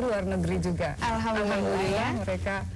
di luar negeri juga. Alhamdulillah ya. Mereka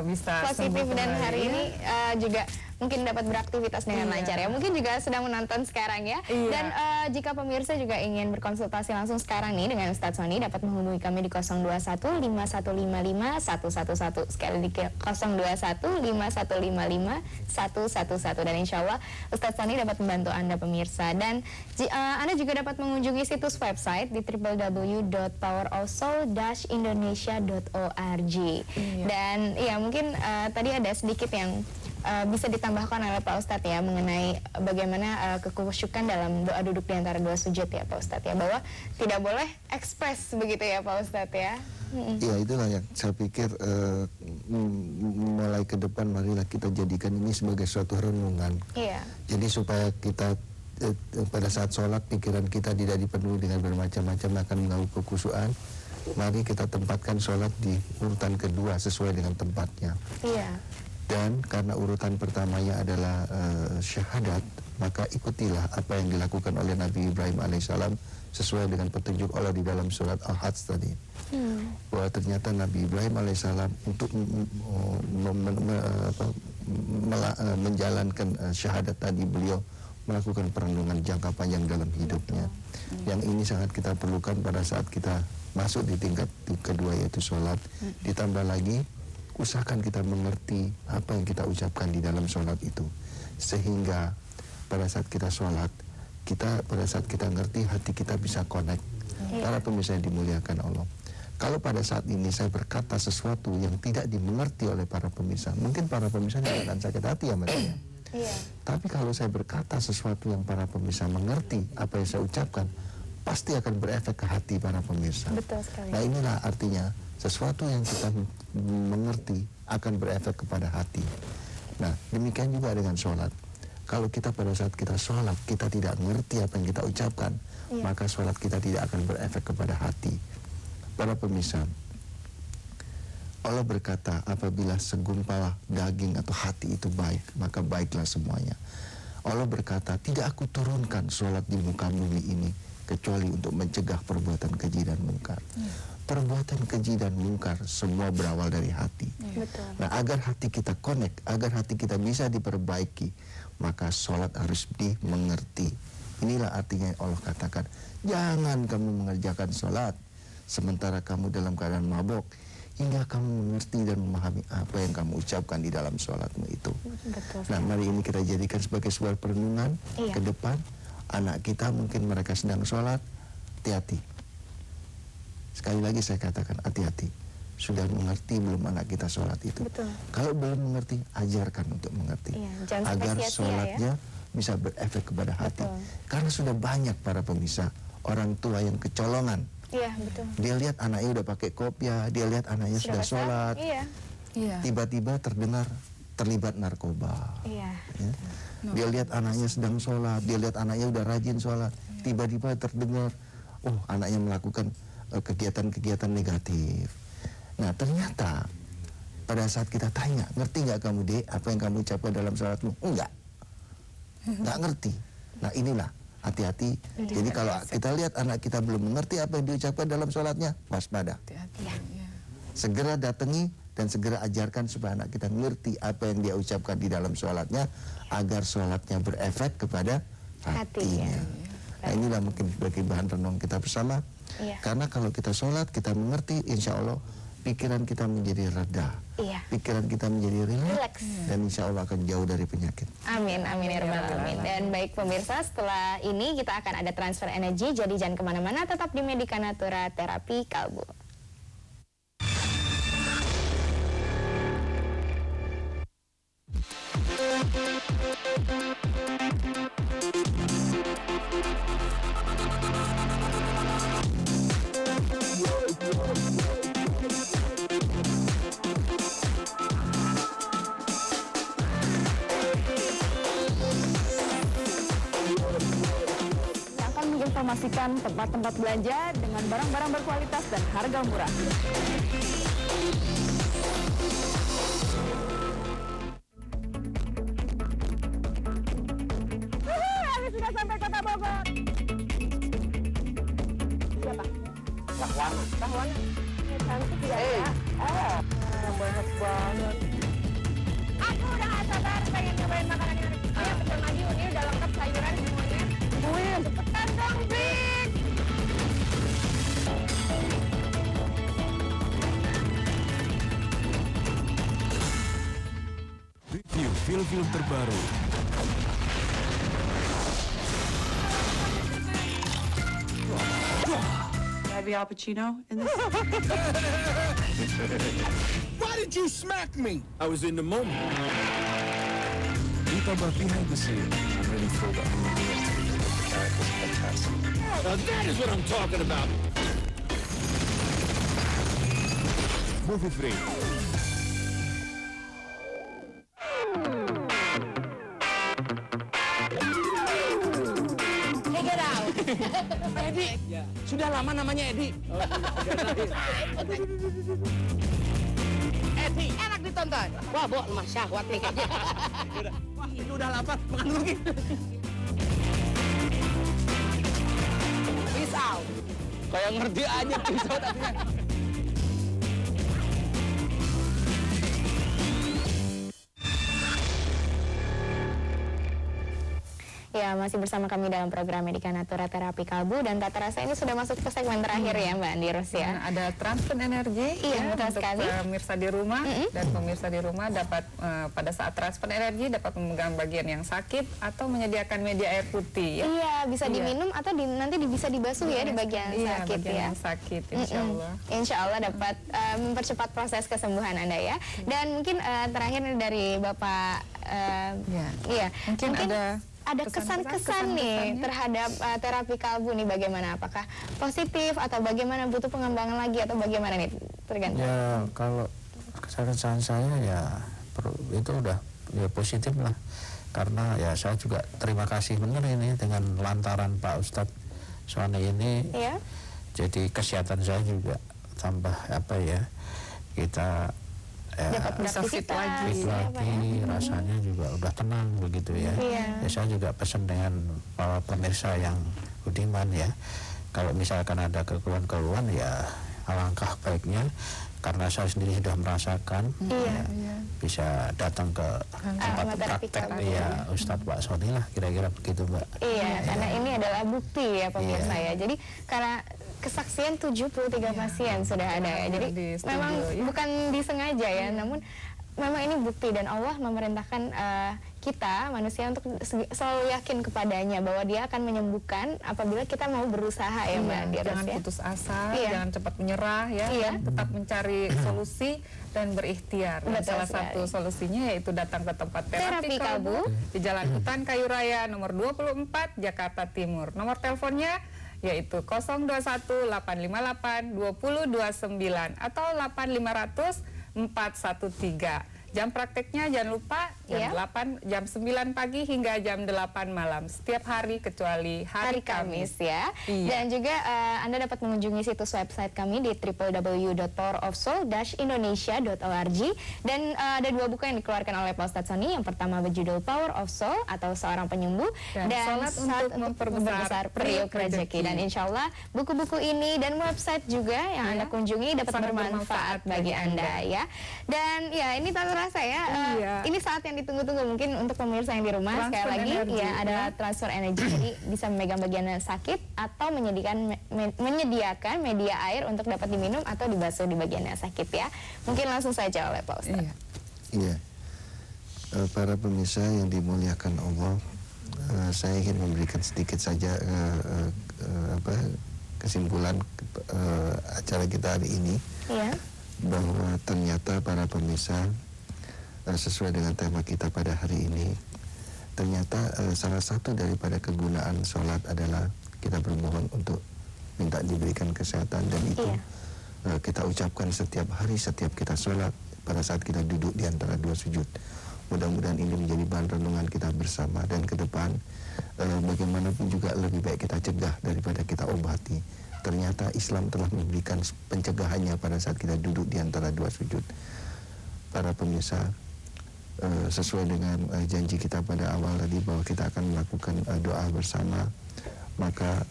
bisa positif sembuh dan kembali. hari ini juga mungkin dapat beraktivitas dengan lancar ya. Mungkin juga sedang menonton sekarang ya. Dan jika pemirsa juga ingin berkonsultasi langsung sekarang nih dengan Ustadz Sony, dapat menghubungi kami di 021-5155-111. Sekali di 021-5155-111. Dan insya Allah Ustadz Sony dapat membantu Anda pemirsa. Dan Anda juga dapat mengunjungi situs website di www.powerofsoul-indonesia.org. Dan ya mungkin tadi ada sedikit yang bisa ditambahkan oleh Pak Ustadz ya mengenai bagaimana kekhusyukan dalam doa duduk di antara dua sujud ya Pak Ustadz ya, bahwa tidak boleh ekspres begitu ya Pak Ustadz ya. Ya itulah yang saya pikir mulai ke depan marilah kita jadikan ini sebagai suatu renungan. Jadi supaya kita pada saat sholat pikiran kita tidak dipenuhi dengan bermacam-macam akan mengganggu kekhusyuan. Mari kita tempatkan sholat di urutan kedua sesuai dengan tempatnya. Dan karena urutan pertamanya adalah syahadat, maka ikutilah apa yang dilakukan oleh Nabi Ibrahim alaihissalam sesuai dengan petunjuk Allah di dalam surat Al-Hajj tadi. Bahwa ternyata Nabi Ibrahim alaihissalam untuk menjalankan syahadat tadi, beliau melakukan perenungan jangka panjang dalam hidupnya. Yang ini sangat kita perlukan pada saat kita masuk di tingkat kedua yaitu sholat. Ditambah lagi usahakan kita mengerti apa yang kita ucapkan di dalam sholat itu, sehingga pada saat kita sholat, pada saat kita ngerti, hati kita bisa connect. Para pemirsa yang dimuliakan Allah, kalau pada saat ini saya berkata sesuatu yang tidak dimengerti oleh para pemirsa, mungkin para pemirsa tidak akan sakit hati ya Mas ya. Tapi kalau saya berkata sesuatu yang para pemirsa mengerti apa yang saya ucapkan, pasti akan berefek ke hati para pemirsa. Betul sekali. Nah inilah artinya sesuatu yang kita mengerti akan berefek kepada hati. Nah demikian juga dengan sholat. Kalau kita pada saat kita sholat kita tidak mengerti apa yang kita ucapkan, maka sholat kita tidak akan berefek kepada hati. Para pemirsa, Allah berkata apabila segumpal daging atau hati itu baik, maka baiklah semuanya. Allah berkata tidak aku turunkan sholat di muka bumi ini kecuali untuk mencegah perbuatan keji dan mungkar. Perbuatan keji dan mungkar semua berawal dari hati. Nah agar hati kita connect, agar hati kita bisa diperbaiki, maka sholat harus dimengerti. Inilah artinya Allah katakan, jangan kamu mengerjakan sholat sementara kamu dalam keadaan mabok, hingga kamu mengerti dan memahami apa yang kamu ucapkan di dalam sholatmu itu. Nah mari ini kita jadikan sebagai sebuah perenungan ke depan. Anak kita mungkin mereka sedang sholat, hati-hati. Sekali lagi saya katakan hati-hati. Sudah mengerti belum anak kita sholat itu? Kalau belum mengerti, ajarkan untuk mengerti. Agar sholatnya bisa berefek kepada hati. Karena sudah banyak para pemirsa, orang tua yang kecolongan. Dia lihat anaknya udah pakai kopiah, dia lihat anaknya sudah sholat. Tiba-tiba terlibat narkoba. Dia lihat anaknya sedang sholat, dia lihat anaknya udah rajin sholat, tiba-tiba terdengar, oh anaknya melakukan kegiatan-kegiatan negatif. Nah ternyata pada saat kita tanya, ngerti nggak kamu dek apa yang kamu ucapkan dalam sholatmu? Enggak ngerti. Nah inilah hati-hati. Jadi kalau kita lihat anak kita belum mengerti apa yang diucapkan dalam sholatnya, waspada. Segera datangi dan segera ajarkan supaya anak kita ngerti apa yang dia ucapkan di dalam sholatnya, agar sholatnya berefek kepada hatinya. Nah inilah mungkin sebagai bahan renung kita bersama. Karena kalau kita sholat, kita mengerti, insya Allah pikiran kita menjadi reda, pikiran kita menjadi rileks, dan insya Allah akan jauh dari penyakit. Amin, amin ya rabbal alamin. Dan baik pemirsa, setelah ini kita akan ada transfer energi, jadi jangan kemana-mana, tetap di Medika Natura Terapi Kalbu. Akan menginformasikan tempat-tempat belanja dengan barang-barang berkualitas dan harga murah. Sudah sampai Kota Bogor. Siapa? Rahwana. Rahwana. cantik ya. Banyak banget. Aku udah gak sabar pengen nyobain makanan yang ada. Ayo pesan lagi, ini udah lengkap sayuran semuanya. Wih, Cepetan dong, Big. Review film-film terbaru. Heavy Al Pacino in this? Why did you smack me? I was in the moment. Ditambah behind the scene. I'm really thrilled that I'm directing the character's fantastic. Now that is what I'm talking about. Movie 3. Take it out. Edi, sudah lama namanya Edi. Edi, enak ditonton. Wah, Bo, lemah syahwat nih kayaknya. Wah, ini udah lapar, makan dulu gitu. Peace out. Kayak ngerti aja peace out artinya. Ya, masih bersama kami dalam program Medika Natura Terapi Kalbu, dan tak terasa ini sudah masuk ke segmen terakhir ya Mbak Andirus ya. Nah, ada transfer energi Iya, betul untuk sekali. pemirsa di rumah, dan pemirsa di rumah dapat pada saat transfer energi dapat memegang bagian yang sakit atau menyediakan media air putih ya. Iya, bisa Iya. diminum atau nanti bisa dibasuh ya di bagian Iya, sakit bagian ya. yang sakit, insya Allah. Insya Allah dapat mempercepat proses kesembuhan Anda ya. Dan mungkin terakhir dari Bapak, Iya. iya, Mungkin ada kesan-kesan nih kesan-kesannya. terhadap terapi kalbu nih, bagaimana? Apakah positif atau bagaimana, butuh pengembangan lagi atau bagaimana nih, tergantung. Ya kalau kesan saya ya itu udah ya positif lah, karena ya saya juga terima kasih bener ini dengan lantaran Pak Ustadz Sony ini, Iya. jadi kesehatan saya juga tambah apa ya, kita Dapat bisa fit beraktivitas, lagi. fit apa ya. lagi, rasanya juga udah tenang begitu ya. Iya. Ya saya juga pesan dengan para pemirsa yang budiman ya, kalau misalkan ada keluhan-keluhan ya alangkah baiknya, karena saya sendiri sudah merasakan Iya. ya, bisa datang ke tempat Aromaterapi praktek kalbu. ya Ustadz Pak Sony lah, kira-kira begitu Mbak. Iya, karena ini adalah bukti ya pemirsa Iya. ya. Jadi karena kesaksian 73 pasien sudah ada ya. Jadi di studio, memang ya. bukan disengaja ya, namun memang ini bukti, dan Allah memerintahkan kita manusia untuk selalu yakin kepadanya bahwa Dia akan menyembuhkan apabila kita mau berusaha ya Mbak Andirus Jangan ya. putus asa, Iya. jangan cepat menyerah ya, Iya. tetap mencari solusi dan berikhtiar. Dan Betul salah sekali. satu solusinya yaitu datang ke tempat Terapi terapi kalbu Kalbu di Jalan Hutan Kayu Raya nomor 24 Jakarta Timur. Nomor teleponnya yaitu 021 858 2029 atau 8500 413. Jam prakteknya jangan lupa Iya. jam 8, jam 9 pagi hingga jam 8 malam setiap hari kecuali hari Kamis. ya. Iya. Dan juga Anda dapat mengunjungi situs website kami di www.powerofsoul-indonesia.org, dan ada 2 buku yang dikeluarkan oleh Pak Ustadz Sony. Yang pertama berjudul Power of Soul atau Seorang Penyembuh, Dan Salat untuk memperbesar periuk rezeki. Dan insya Allah buku-buku ini dan website juga yang Anda kunjungi dapat sangat bermanfaat bagi Anda ya. Dan ya ini tak terasa ya, Iya. ini saat yang ditunggu-tunggu mungkin untuk pemirsa yang di rumah. Transfer Sekali lagi energi, ya, ada ya. transfer energi, jadi bisa memegang bagian yang sakit atau menyediakan media air untuk dapat diminum atau dibasuh di bagian yang sakit ya. Mungkin langsung saja oleh Pak Ustadz. Iya. Iya. Para pemirsa yang dimuliakan Allah, saya ingin memberikan sedikit saja kesimpulan acara kita hari ini, Iya. bahwa ternyata para pemirsa, sesuai dengan tema kita pada hari ini, ternyata salah satu daripada kegunaan sholat adalah kita bermohon untuk minta diberikan kesehatan, dan itu kita ucapkan setiap hari, setiap kita sholat, pada saat kita duduk di antara 2 sujud. Mudah-mudahan ini menjadi bahan renungan kita bersama, dan ke depan bagaimanapun juga lebih baik kita cegah daripada kita obati. Ternyata Islam telah memberikan pencegahannya pada saat kita duduk di antara 2 sujud. Para pemirsa, sesuai dengan janji kita pada awal tadi bahwa kita akan melakukan doa bersama, maka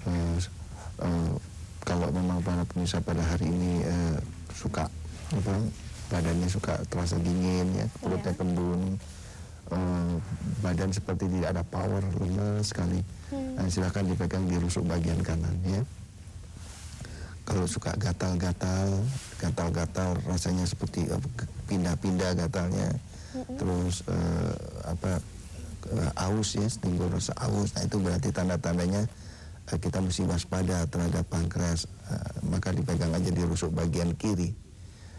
kalau memang para pemirsa pada hari ini suka apa, badannya suka terasa dingin ya, perutnya kembung, badan seperti tidak ada power, lemas sekali. Nah, silakan dipegang di rusuk bagian kanan ya. Kalau suka gatal-gatal rasanya seperti pindah-pindah gatalnya, terus aus ya, timbul rasa aus. Nah, itu berarti tanda-tandanya kita mesti waspada terhadap pankreas. Maka dipegang aja di rusuk bagian kiri.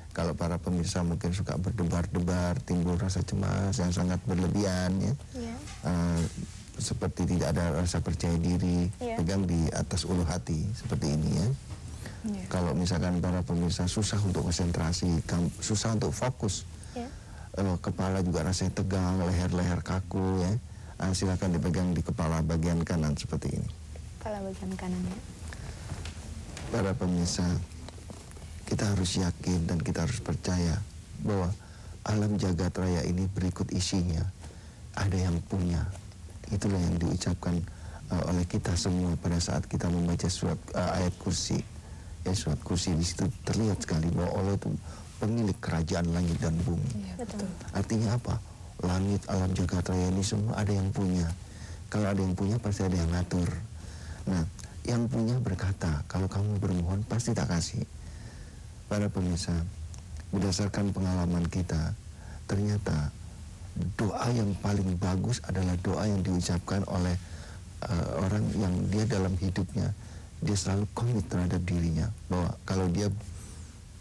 Kalau para pemirsa mungkin suka berdebar-debar, timbul rasa cemas yang sangat berlebihan ya, seperti tidak ada rasa percaya diri, pegang di atas ulu hati seperti ini ya. Kalau misalkan para pemirsa susah untuk konsentrasi, susah untuk fokus, kepala juga rasanya tegang, leher-leher kaku ya, silakan dipegang di kepala bagian kanan seperti ini. Kepala bagian kanan ya. Para pemirsa, kita harus yakin dan kita harus percaya bahwa alam jagat raya ini berikut isinya, ada yang punya. Itulah yang diucapkan oleh kita semua pada saat kita membaca surat ayat kursi. Ya, surat kursi di situ terlihat sekali bahwa Allah itu pemilik kerajaan langit dan bumi. Betul. Artinya apa? Langit, alam jagat raya ini semua ada yang punya. Kalau ada yang punya pasti ada yang ngatur. Nah, yang punya berkata, kalau kamu bermohon pasti tak kasih. Para pemirsa, berdasarkan pengalaman kita, ternyata doa yang paling bagus adalah doa yang diucapkan oleh orang yang dia dalam hidupnya, dia selalu komit terhadap dirinya, bahwa kalau dia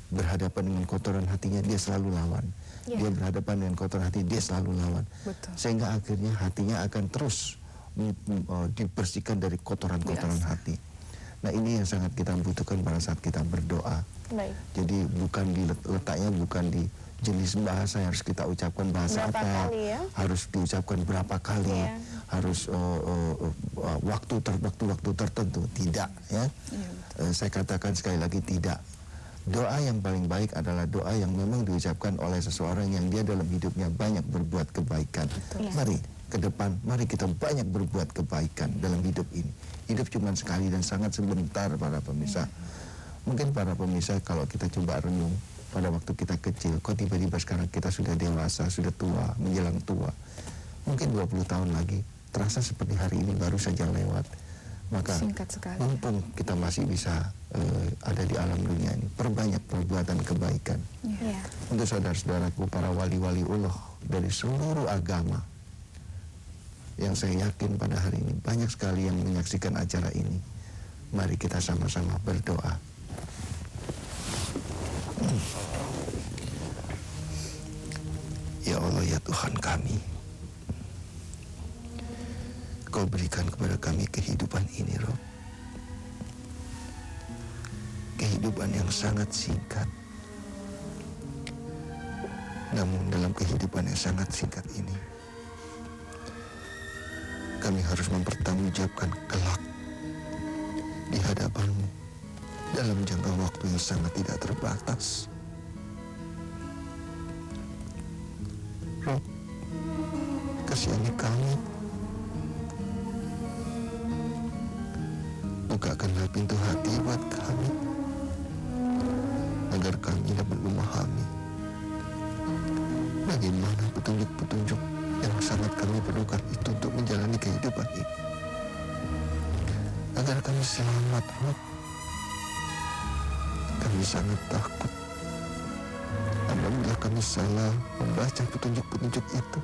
berhadapan dengan kotoran hatinya, dia selalu lawan. Dia berhadapan dengan kotoran hati, dia selalu lawan. Betul. Sehingga akhirnya hatinya akan terus dibersihkan dari kotoran-kotoran hati. Nah, ini yang sangat kita butuhkan pada saat kita berdoa. Baik. Jadi letaknya bukan di jenis bahasa yang harus kita ucapkan bahasa Berapa apa, kali ya? harus diucapkan berapa kali, harus waktu tertentu, tidak ya. Saya katakan sekali lagi, tidak. Doa yang paling baik adalah doa yang memang diucapkan oleh seseorang yang dia dalam hidupnya banyak berbuat kebaikan. Mari ke depan, mari kita banyak berbuat kebaikan dalam hidup ini. Hidup cuma sekali dan sangat sebentar para pemirsa. Mungkin para pemirsa kalau kita coba renung pada waktu kita kecil, kok tiba-tiba sekarang kita sudah dewasa, sudah tua, menjelang tua. Mungkin 20 tahun lagi terasa seperti hari ini baru saja lewat. Maka Singkat sekali. mumpung kita masih bisa ada di alam dunia ini, perbanyak perbuatan kebaikan. Iya. Untuk saudara-saudaraku, para wali-wali Allah dari seluruh agama, yang saya yakin pada hari ini banyak sekali yang menyaksikan acara ini. Mari kita sama-sama berdoa. Ya Allah, ya Tuhan kami, Kau berikan kepada kami kehidupan ini, Rob. Kehidupan yang sangat singkat. Namun dalam kehidupan yang sangat singkat ini, kami harus mempertanggungjawabkan kelak di hadapan-Mu dalam jangka waktu yang sangat tidak terbatas. Rob, kasihani kami. Bukakanlah pintu hati buat kami, agar kami dapat memahami bagaimana petunjuk-petunjuk yang sangat kami perlukan itu untuk menjalani kehidupan ini, agar kami selamat, Rob. Kami sangat takut apabila kami salah membaca petunjuk-petunjuk itu,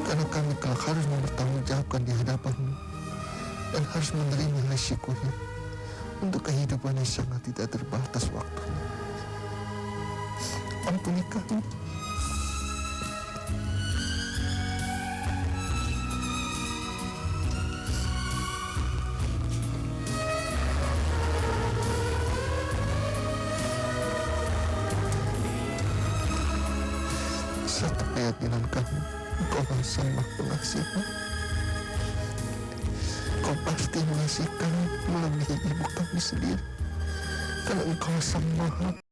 karena kami kelak harus mempertanggungjawabkan di hadapan-Mu dan harus menerima resikonya untuk kehidupan yang sangat tidak terbatas waktunya. Ampuni kami. Satu keyakinan kami, Engkau Sang Maha Pengasih. Kau pasti mengasihi kami melalui ibu kami sendiri, karena Engkau Sang Maha